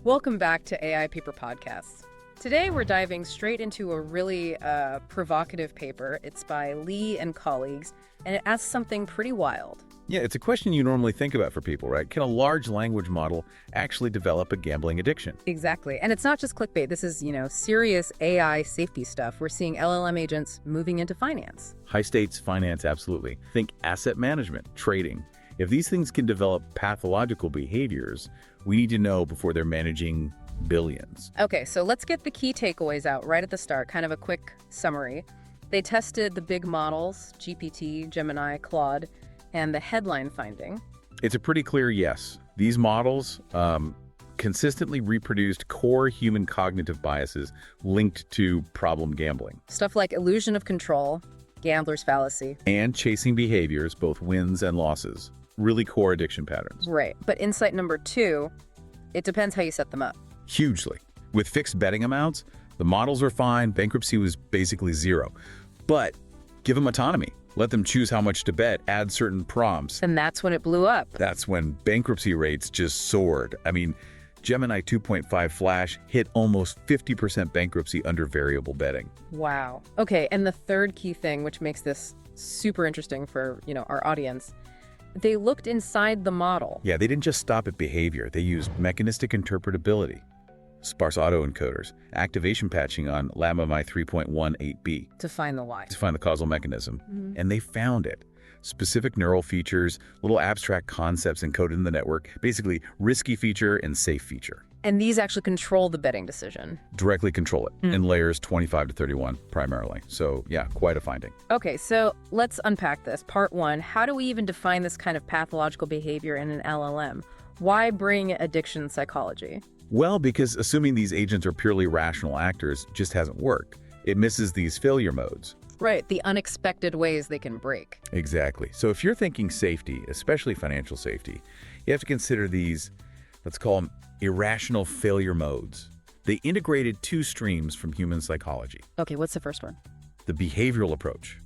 Welcome back to AI Paper Podcasts. Today we're diving straight into a really provocative paper. It's by Lee and colleagues, and it asks something pretty wild. Yeah, it's a question you normally think about for people, right? Can a large language model actually develop a gambling addiction? Exactly. And it's not just clickbait. This is, serious AI safety stuff. We're seeing LLM agents moving into finance. High-stakes finance, absolutely. Think asset management, trading. If these things can develop pathological behaviors, we need to know before they're managing billions. Okay, so let's get the key takeaways out right at the start, kind of a quick summary. They tested the big models, GPT, Gemini, Claude, and the headline finding. It's a pretty clear yes. These models consistently reproduced core human cognitive biases linked to problem gambling. Stuff like illusion of control, gambler's fallacy. And chasing behaviors, both wins and losses. Really core addiction patterns. Right, but insight number 2, it depends how you set them up. Hugely. With fixed betting amounts, the models are fine, bankruptcy was basically zero. But give them autonomy. Let them choose how much to bet, add certain prompts. And that's when it blew up. That's when bankruptcy rates just soared. I mean, Gemini 2.5 Flash hit almost 50% bankruptcy under variable betting. Wow. Okay, and the third key thing, which makes this super interesting for, our audience, they looked inside the model. Yeah, they didn't just stop at behavior. They used mechanistic interpretability, Sparse Autoencoders, activation patching on Lamei 3.18b. To find the why. To find the causal mechanism. And they found it. Specific neural features, little abstract concepts encoded in the network, basically risky feature and safe feature. And these actually control the betting decision. Directly control it in layers 25 to 31 primarily. So yeah, quite a finding. Okay, so let's unpack this. Part 1, how do we even define this kind of pathological behavior in an LLM? Why bring addiction psychology? Well, because assuming these agents are purely rational actors just hasn't worked. It misses these failure modes. Right, the unexpected ways they can break. Exactly. So if you're thinking safety, especially financial safety, you have to consider these, let's call them irrational failure modes. They integrated 2 streams from human psychology. Okay, what's the first one? The behavioral approach.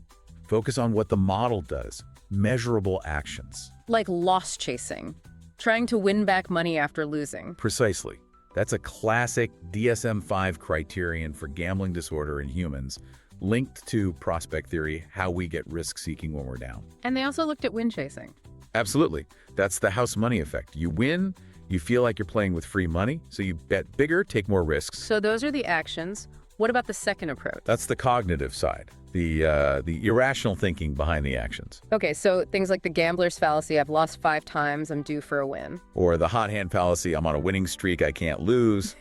Focus on what the model does, measurable actions. Like loss chasing, trying to win back money after losing. Precisely. That's a classic DSM-5 criterion for gambling disorder in humans, linked to prospect theory, how we get risk-seeking when we're down. And they also looked at win chasing. Absolutely. That's the house money effect. You win, you feel like you're playing with free money, so you bet bigger, take more risks. So those are the actions. What about the second approach? That's the cognitive side, the irrational thinking behind the actions. Okay, so things like the gambler's fallacy, I've lost 5 times, I'm due for a win. Or the hot hand fallacy, I'm on a winning streak, I can't lose.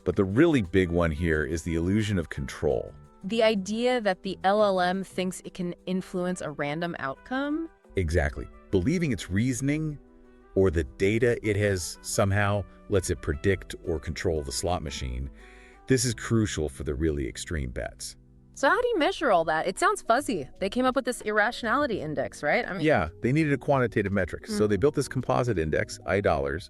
But the really big one here is the illusion of control. The idea that the LLM thinks it can influence a random outcome? Exactly. Believing its reasoning or the data it has somehow lets it predict or control the slot machine. This is crucial for the really extreme bets. So how do you measure all that? It sounds fuzzy. They came up with this Irrationality Index, right? Yeah, they needed a quantitative metric. So they built this composite index, $.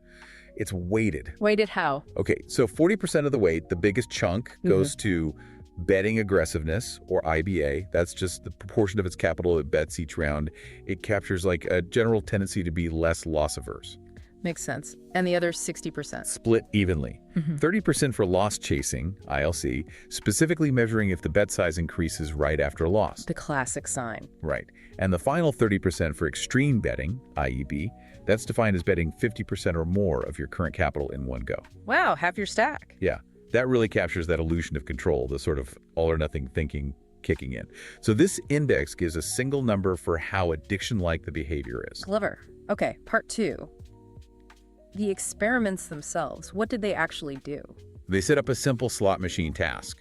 It's weighted. Weighted how? Okay, so 40% of the weight, the biggest chunk, goes to betting aggressiveness, or IBA. That's just the proportion of its capital it bets each round. It captures like a general tendency to be less loss averse. Makes sense. And the other 60%? Split evenly. 30% for loss chasing, ILC, specifically measuring if the bet size increases right after a loss. The classic sign. Right. And the final 30% for extreme betting, IEB, that's defined as betting 50% or more of your current capital in one go. Wow, half your stack. Yeah. That really captures that illusion of control, the sort of all-or-nothing thinking kicking in. So this index gives a single number for how addiction-like the behavior is. Clever. Okay, part 2. The experiments themselves, what did they actually do? They set up a simple slot machine task.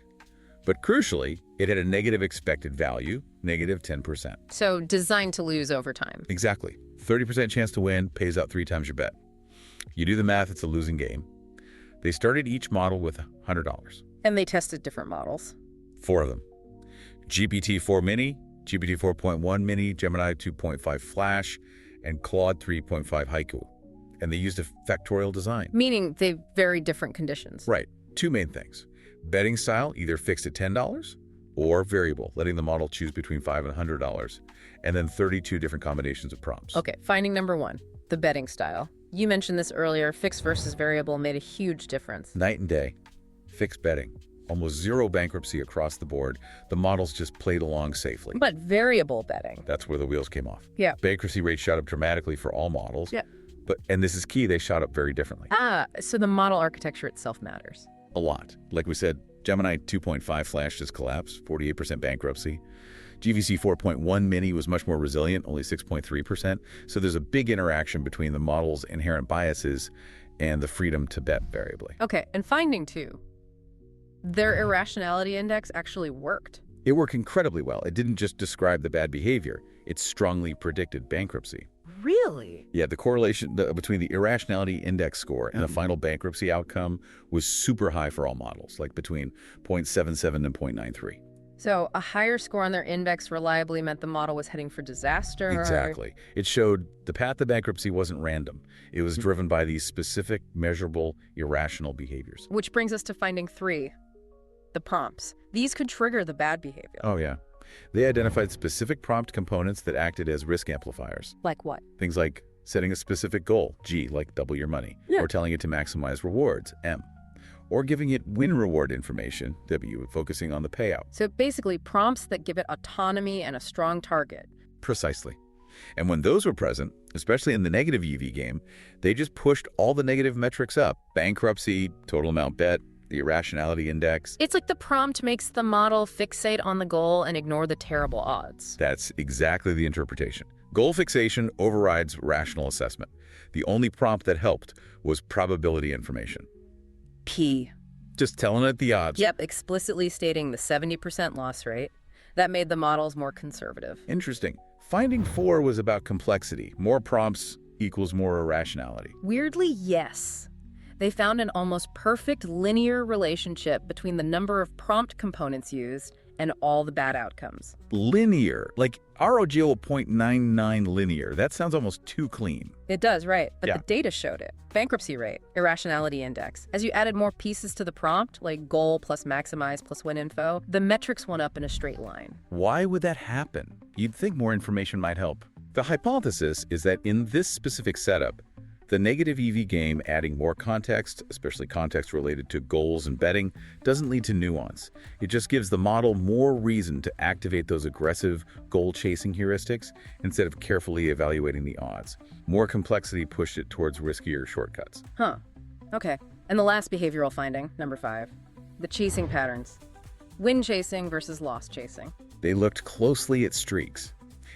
But crucially, it had a negative expected value, negative 10%. So designed to lose over time. Exactly. 30% chance to win pays out 3 times your bet. You do the math, it's a losing game. They started each model with $100. And they tested different models. 4 of them. GPT-4 Mini, GPT-4.1 Mini, Gemini 2.5 Flash, and Claude 3.5 Haiku. And they used a factorial design. Meaning they very different conditions. Right. 2 main things. Betting style, either fixed at $10 or variable, letting the model choose between $5 and $100. And then 32 different combinations of prompts. Okay, finding number 1, the betting style. You mentioned this earlier. Fixed versus variable made a huge difference. Night and day. Fixed betting. Almost zero bankruptcy across the board. The models just played along safely. But variable betting. That's where the wheels came off. Yeah. Bankruptcy rates shot up dramatically for all models. Yeah. And this is key, they shot up very differently. So the model architecture itself matters. A lot. Like we said, Gemini 2.5 Flash just collapsed, 48% bankruptcy. GVC 4.1 Mini was much more resilient, only 6.3%. So there's a big interaction between the model's inherent biases and the freedom to bet variably. Okay, and finding two. Their Irrationality Index actually worked. It worked incredibly well. It didn't just describe the bad behavior. It strongly predicted bankruptcy. Really? Yeah, the correlation between the Irrationality Index score and the final bankruptcy outcome was super high for all models, like between 0.77 and 0.93. So a higher score on their index reliably meant the model was heading for disaster? Exactly. It showed the path to bankruptcy wasn't random. It was driven by these specific, measurable, irrational behaviors. Which brings us to finding three, the prompts. These could trigger the bad behavior. Oh, yeah. They identified specific prompt components that acted as risk amplifiers. Like what? Things like setting a specific goal, G, like double your money, or telling it to maximize rewards, M, or giving it win-reward information, W, focusing on the payout. So basically prompts that give it autonomy and a strong target. Precisely. And when those were present, especially in the negative EV game, they just pushed all the negative metrics up. Bankruptcy, total amount bet, the Irrationality Index. It's like the prompt makes the model fixate on the goal and ignore the terrible odds. That's exactly the interpretation. Goal fixation overrides rational assessment. The only prompt that helped was probability information. P. Just telling it the odds. Yep, explicitly stating the 70% loss rate. That made the models more conservative. Interesting. Finding 4 was about complexity. More prompts equals more irrationality. Weirdly, yes. They found an almost perfect linear relationship between the number of prompt components used and all the bad outcomes. Linear, like ROGO 0.99 linear. That sounds almost too clean. It does, right? But Yeah. the data showed it. Bankruptcy rate, Irrationality Index. As you added more pieces to the prompt, like goal plus maximize plus win info, the metrics went up in a straight line. Why would that happen? You'd think more information might help. The hypothesis is that in this specific setup, the negative EV game adding more context, especially context related to goals and betting, doesn't lead to nuance. It just gives the model more reason to activate those aggressive goal-chasing heuristics instead of carefully evaluating the odds. More complexity pushed it towards riskier shortcuts. Huh. Okay. And the last behavioral finding, number 5, the chasing patterns. Win chasing versus loss chasing. They looked closely at streaks,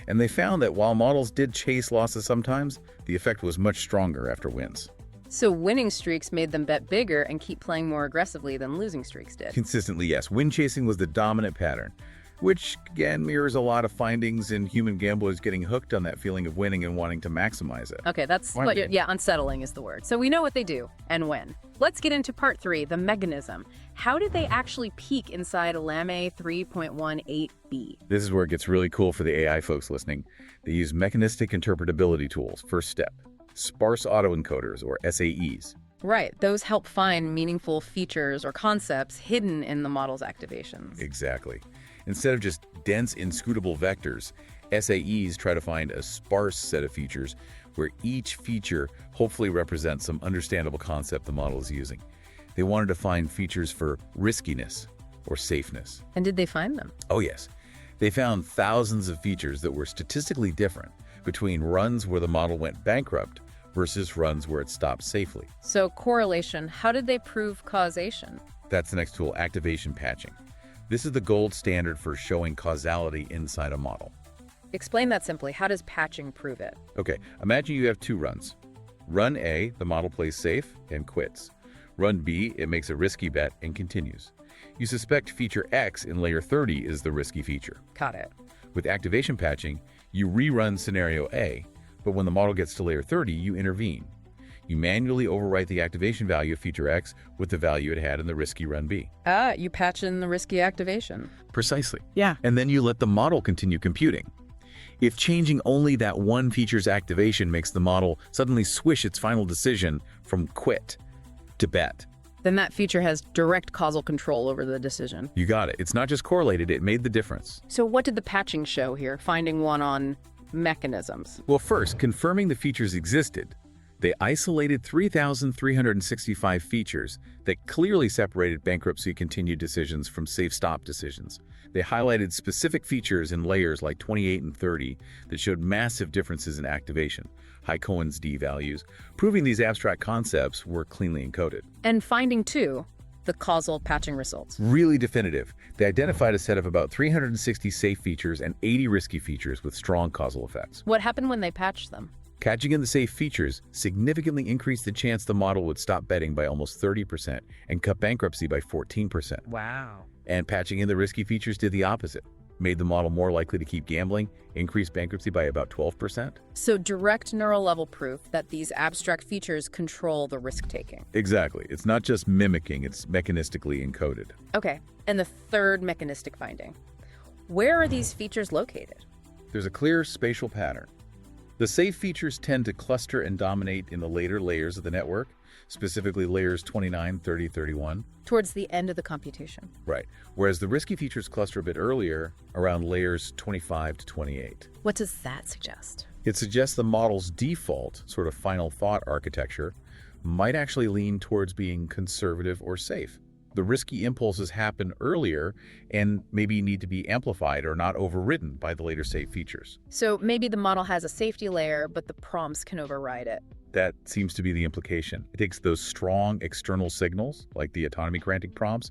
and they found that while models did chase losses sometimes, the effect was much stronger after wins. So winning streaks made them bet bigger and keep playing more aggressively than losing streaks did. Consistently, yes. Win chasing was the dominant pattern, which again mirrors a lot of findings in human gamblers getting hooked on that feeling of winning and wanting to maximize it. Okay, that's what unsettling is the word. So we know what they do and when. Let's get into part 3, the mechanism. How did they actually peek inside Lamei 3.18b? This is where it gets really cool for the AI folks listening. They use mechanistic interpretability tools. First step, Sparse Autoencoders, or SAEs. Right, those help find meaningful features or concepts hidden in the model's activations. Exactly. Instead of just dense, inscrutable vectors, SAEs try to find a sparse set of features where each feature hopefully represents some understandable concept the model is using. They wanted to find features for riskiness or safeness. And did they find them? Oh, yes. They found thousands of features that were statistically different between runs where the model went bankrupt versus runs where it stopped safely. So correlation, how did they prove causation? That's the next tool, activation patching. This is the gold standard for showing causality inside a model. Explain that simply. How does patching prove it? Okay, imagine you have 2 runs. Run A, the model plays safe and quits. Run B, it makes a risky bet and continues. You suspect feature X in layer 30 is the risky feature. Got it. With activation patching, you rerun scenario A, but when the model gets to layer 30, you intervene. You manually overwrite the activation value of feature X with the value it had in the risky run B. You patch in the risky activation. Precisely. Yeah. And then you let the model continue computing. If changing only that one feature's activation makes the model suddenly swish its final decision from quit to bet, then that feature has direct causal control over the decision. you got it. It's not just correlated, it made the difference. So what did the patching show here, finding one on mechanisms? Well, first, confirming the features existed. They isolated 3,365 features that clearly separated bankruptcy continued decisions from safe stop decisions. They highlighted specific features in layers like 28 and 30 that showed massive differences in activation, high Cohen's d values, proving these abstract concepts were cleanly encoded. And finding 2, the causal patching results. Really definitive. They identified a set of about 360 safe features and 80 risky features with strong causal effects. What happened when they patched them? Catching in the safe features significantly increased the chance the model would stop betting by almost 30% and cut bankruptcy by 14%. Wow. And patching in the risky features did the opposite. Made the model more likely to keep gambling, increased bankruptcy by about 12%. So direct neural level proof that these abstract features control the risk-taking. Exactly. It's not just mimicking, it's mechanistically encoded. Okay, and the third mechanistic finding. Where are these features located? There's a clear spatial pattern. The safe features tend to cluster and dominate in the later layers of the network, specifically layers 29, 30, 31. Towards the end of the computation. Right. Whereas the risky features cluster a bit earlier, around layers 25 to 28. What does that suggest? It suggests the model's default, sort of final thought architecture, might actually lean towards being conservative or safe. The risky impulses happen earlier and maybe need to be amplified or not overridden by the later safe features. So maybe the model has a safety layer, but the prompts can override it. That seems to be the implication. It takes those strong external signals, like the autonomy-granting prompts,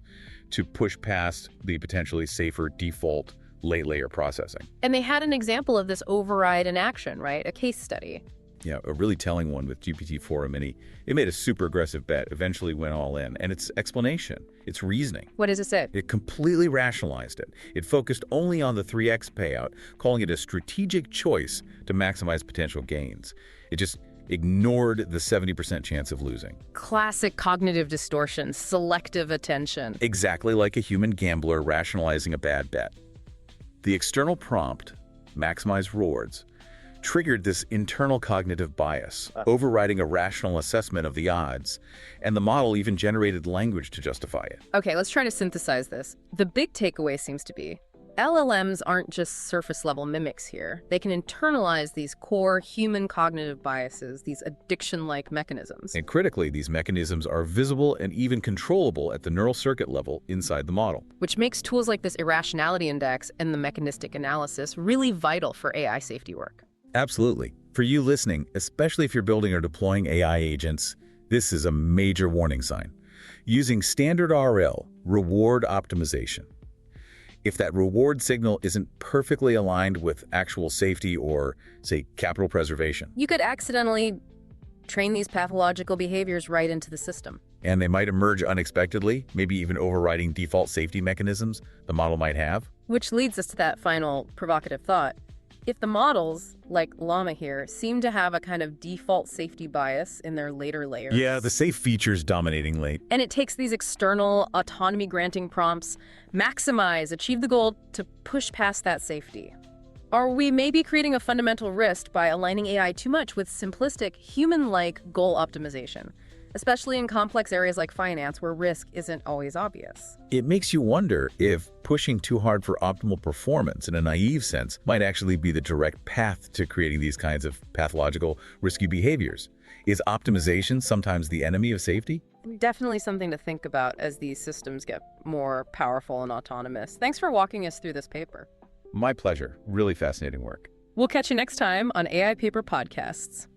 to push past the potentially safer default late layer processing. And they had an example of this override in action, right? A case study. Yeah, a really telling one with GPT-4 Mini. It made a super aggressive bet, eventually went all in. And its explanation, its reasoning. What does it say? It completely rationalized it. It focused only on the 3x payout, calling it a strategic choice to maximize potential gains. It just ignored the 70% chance of losing. Classic cognitive distortion, selective attention. Exactly like a human gambler rationalizing a bad bet. The external prompt, maximize rewards, triggered this internal cognitive bias, overriding a rational assessment of the odds, and the model even generated language to justify it. Okay, let's try to synthesize this. The big takeaway seems to be LLMs aren't just surface-level mimics here. They can internalize these core human cognitive biases, these addiction-like mechanisms. And critically, these mechanisms are visible and even controllable at the neural circuit level inside the model. Which makes tools like this Irrationality Index and the mechanistic analysis really vital for AI safety work. Absolutely. For you listening, especially if you're building or deploying AI agents, this is a major warning sign. Using standard RL, reward optimization. If that reward signal isn't perfectly aligned with actual safety or, say, capital preservation. You could accidentally train these pathological behaviors right into the system. And they might emerge unexpectedly, maybe even overriding default safety mechanisms the model might have. Which leads us to that final provocative thought. If the models, like Lamei here, seem to have a kind of default safety bias in their later layers. Yeah, the safe features dominating late. And it takes these external autonomy-granting prompts, maximize, achieve the goal to push past that safety. Are we maybe creating a fundamental risk by aligning AI too much with simplistic, human-like goal optimization? Especially in complex areas like finance where risk isn't always obvious. It makes you wonder if pushing too hard for optimal performance in a naive sense might actually be the direct path to creating these kinds of pathological, risky behaviors. Is optimization sometimes the enemy of safety? Definitely something to think about as these systems get more powerful and autonomous. Thanks for walking us through this paper. My pleasure. Really fascinating work. We'll catch you next time on AI Paper Podcasts.